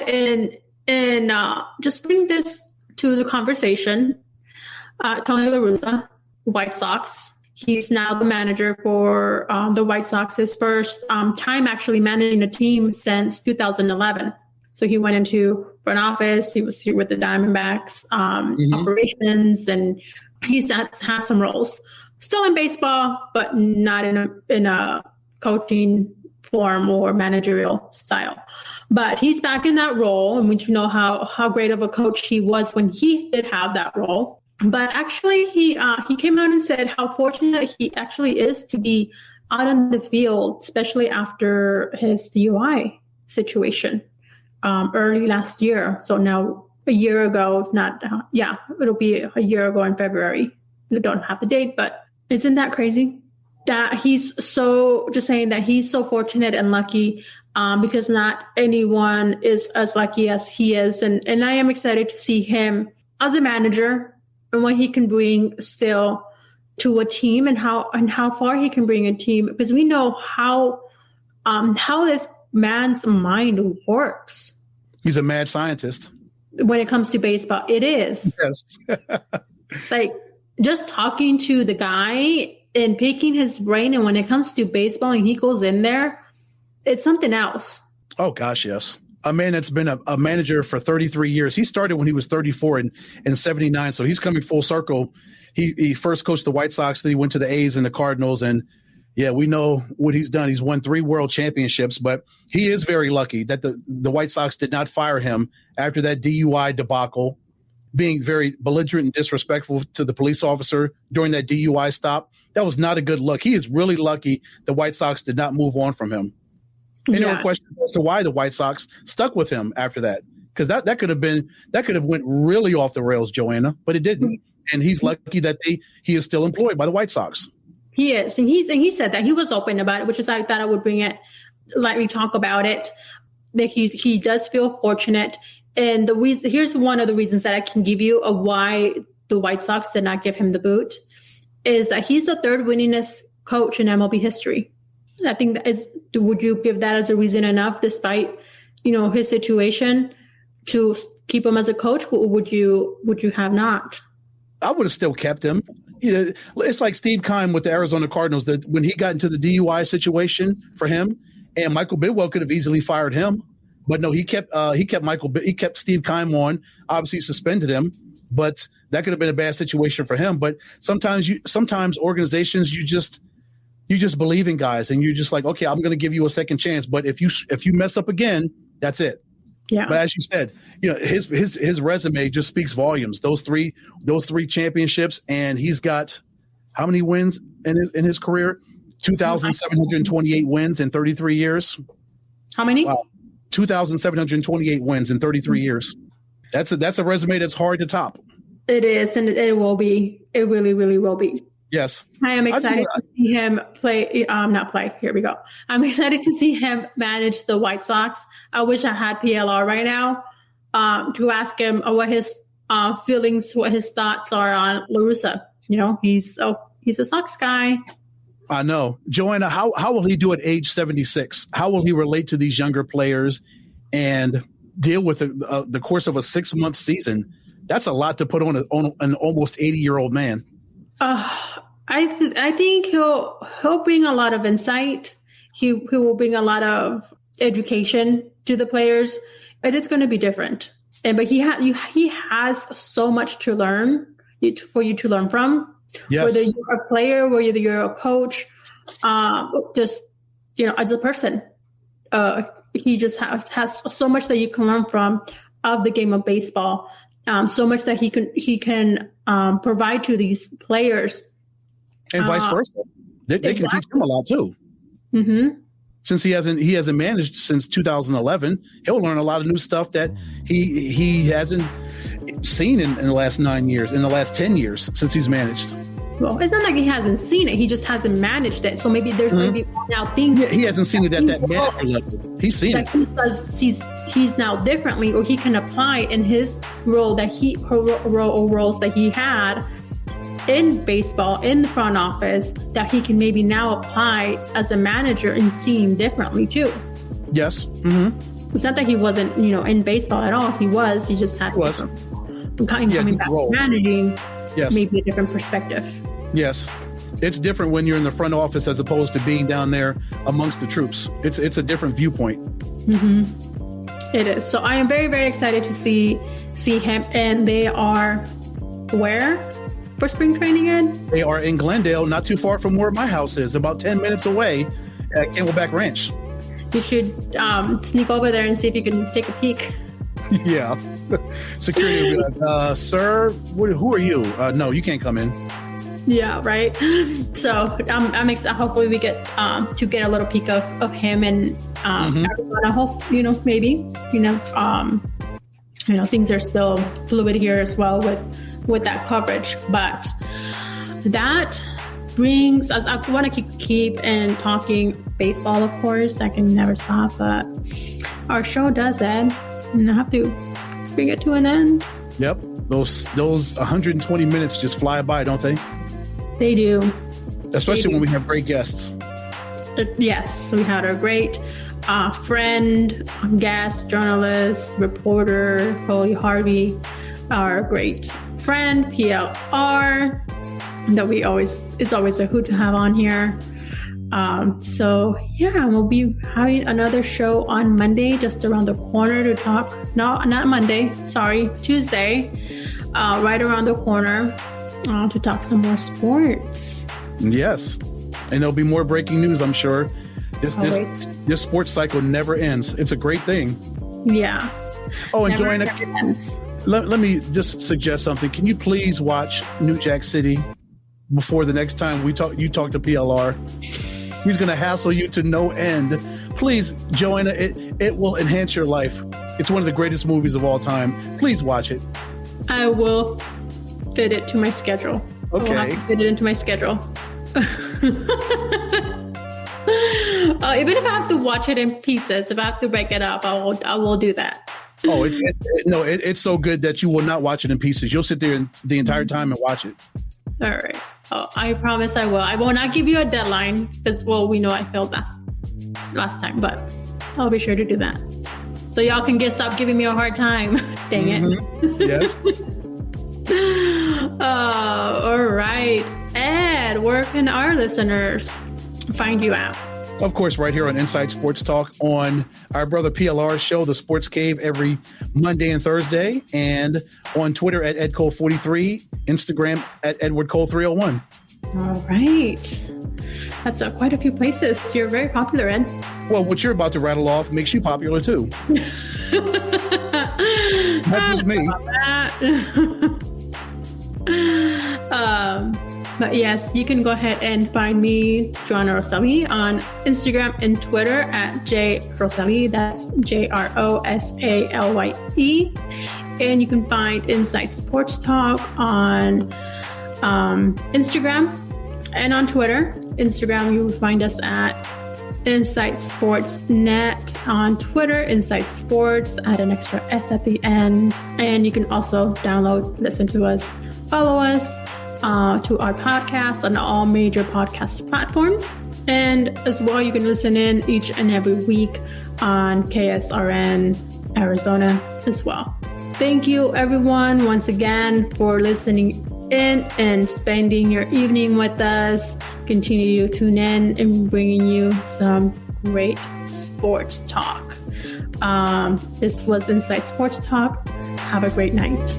ahead and just bring this to the conversation. Tony La Russa, White Sox. He's now the manager for the White Sox. His first time actually managing a team since 2011. So he went into front office. He was here with the Diamondbacks, operations, and he's had some roles. Still in baseball, but not in a coaching form or managerial style. But he's back in that role, and we know how great of a coach he was when he did have that role. But actually, he came out and said how fortunate he actually is to be out on the field, especially after his DUI situation early last year. So now a year ago, if not, it'll be a year ago in February. We don't have the date, but isn't that crazy? That he's just saying that he's so fortunate and lucky because not anyone is as lucky as he is. And I am excited to see him as a manager and what he can bring still to a team and how far he can bring a team, because we know how this man's mind works. He's a mad scientist. When it comes to baseball, it is. Yes. Like just talking to the guy and picking his brain, and when it comes to baseball and he goes in there, it's something else. Oh gosh, yes. A man that's been a manager for 33 years. He started when he was 34 in 79, so he's coming full circle. He first coached the White Sox, then he went to the A's and the Cardinals, and yeah, we know what he's done. He's won 3 world championships, but he is very lucky that the White Sox did not fire him after that DUI debacle, being very belligerent and disrespectful to the police officer during that DUI stop. That was not a good look. He is really lucky the White Sox did not move on from him. And there were questions as to why the White Sox stuck with him after that, because that could have went really off the rails, Joanna, but it didn't. And he's lucky that he is still employed by the White Sox. He is, and he said that he was open about it, which is I thought I would bring it, lightly talk about it. That he does feel fortunate, and here's one of the reasons that I can give you of why the White Sox did not give him the boot, is that he's the 3rd winningest coach in MLB history. I think that is. Would you give that as a reason enough, despite his situation, to keep him as a coach? Or would you have not? I would have still kept him. It's like Steve Keim with the Arizona Cardinals, that when he got into the DUI situation for him, and Michael Bidwell could have easily fired him, but no, he kept Steve Keim on. Obviously suspended him, but that could have been a bad situation for him. But sometimes organizations, you just believe in guys, and you're just like, okay, I'm going to give you a second chance. But if you mess up again, that's it. Yeah. But as you said, his resume just speaks volumes. Those three championships, and he's got how many wins in his career? 2,728 wins in 33 years. How many? Wow. 2,728 wins in 33 years. That's a resume that's hard to top. It is, and it will be. It really, really will be. Yes. I am excited to see him play. Not play. Here we go. I'm excited to see him manage the White Sox. I wish I had PLR right now to ask him what his feelings, what his thoughts are on La Russa. He's a Sox guy. I know. Joanna, how will he do at age 76? How will he relate to these younger players and deal with the course of a 6-month season? That's a lot to put on an almost 80-year-old man. I think he'll bring a lot of insight. He will bring a lot of education to the players, and it's going to be different. But he has so much to learn for you to learn from. Yes. Whether you're a player, whether you're a coach, as a person, he just has so much that you can learn from of the game of baseball. So much that he can provide to these players, and vice versa. They can teach him a lot too. Mm-hmm. Since he hasn't managed since 2011, he'll learn a lot of new stuff that he hasn't seen in the last 9 years, in the last 10 years since he's managed. Well, it's not like he hasn't seen it; he just hasn't managed it. So maybe there's going to be now things. Yeah, he hasn't seen it at that manager level. He's seen it. He's now differently, or he can apply in his role roles that he had in baseball, in the front office, that he can maybe now apply as a manager and see him differently too. Yes. Mm-hmm. It's not that he wasn't, in baseball at all. He was. He just had coming back to managing. Yes. Maybe a different perspective. Yes. It's different when you're in the front office as opposed to being down there amongst the troops. It's a different viewpoint. Mm-hmm. It is. So I am very, very excited to see him. And they are where for spring training, Ed? They are in Glendale, not too far from where my house is, about 10 minutes away at Camelback Ranch. You should sneak over there and see if you can take a peek. Yeah. Security will be like, sir, who are you? No, you can't come in. Yeah, right. So I'm excited. Hopefully we get to get a little peek of him and everyone. I hope, maybe, things are still fluid here as well with that coverage. But that brings us, I want to keep and talking baseball, of course. I can never stop, but our show does end. And I have to bring it to an end. Yep. Those 120 minutes just fly by, don't they? They do. Especially when we have great guests. Yes. We had a great friend, guest, journalist, reporter, Coley Harvey, our great friend, PLR, that it's always a hoot to have on here. So yeah, we'll be having another show on Monday, just around the corner to talk. No, not Monday. Sorry, Tuesday, right around the corner, to talk some more sports. Yes, and there'll be more breaking news, I'm sure. This sports cycle never ends. It's a great thing. Yeah. Oh, and Joanna, let me just suggest something. Can you please watch New Jack City before the next time you talk to PLR? He's going to hassle you to no end. Please, Joanna, it will enhance your life. It's one of the greatest movies of all time. Please watch it. I will fit it to my schedule. Okay. I will have to fit it into my schedule. Even if I have to watch it in pieces, if I have to break it up, I will do that. Oh, it's so good that you will not watch it in pieces. You'll sit there the entire time and watch it. All right. Oh, I promise I will. I will not give you a deadline because, we know I failed last time, but I'll be sure to do that. So y'all can stop giving me a hard time. Dang it. Yes. All right. Ed, where can our listeners find you at? Of course, right here on Inside Sports Talk on our brother PLR's show, The Sports Cave, every Monday and Thursday, and on Twitter at EdCole43, Instagram at EdwardCole301. All right. That's quite a few places. You're very popular, Ed. Well, what you're about to rattle off makes you popular, too. That's just me. But yes, you can go ahead and find me, Johanna-Rosalye, on Instagram and Twitter at JRosalye. That's JRosalye. And you can find Inside Sports Talk on Instagram and on Twitter. Instagram, you will find us at Inside Sports Net. On Twitter, Inside Sports, add an extra S at the end. And you can also download, listen to us, follow us to our podcast on all major podcast platforms. And as well, you can listen in each and every week on KSRN Arizona as well. Thank you, everyone, once again for listening in and spending your evening with us. Continue to tune in and bringing you some great sports talk. This was Inside Sports Talk. Have a great night.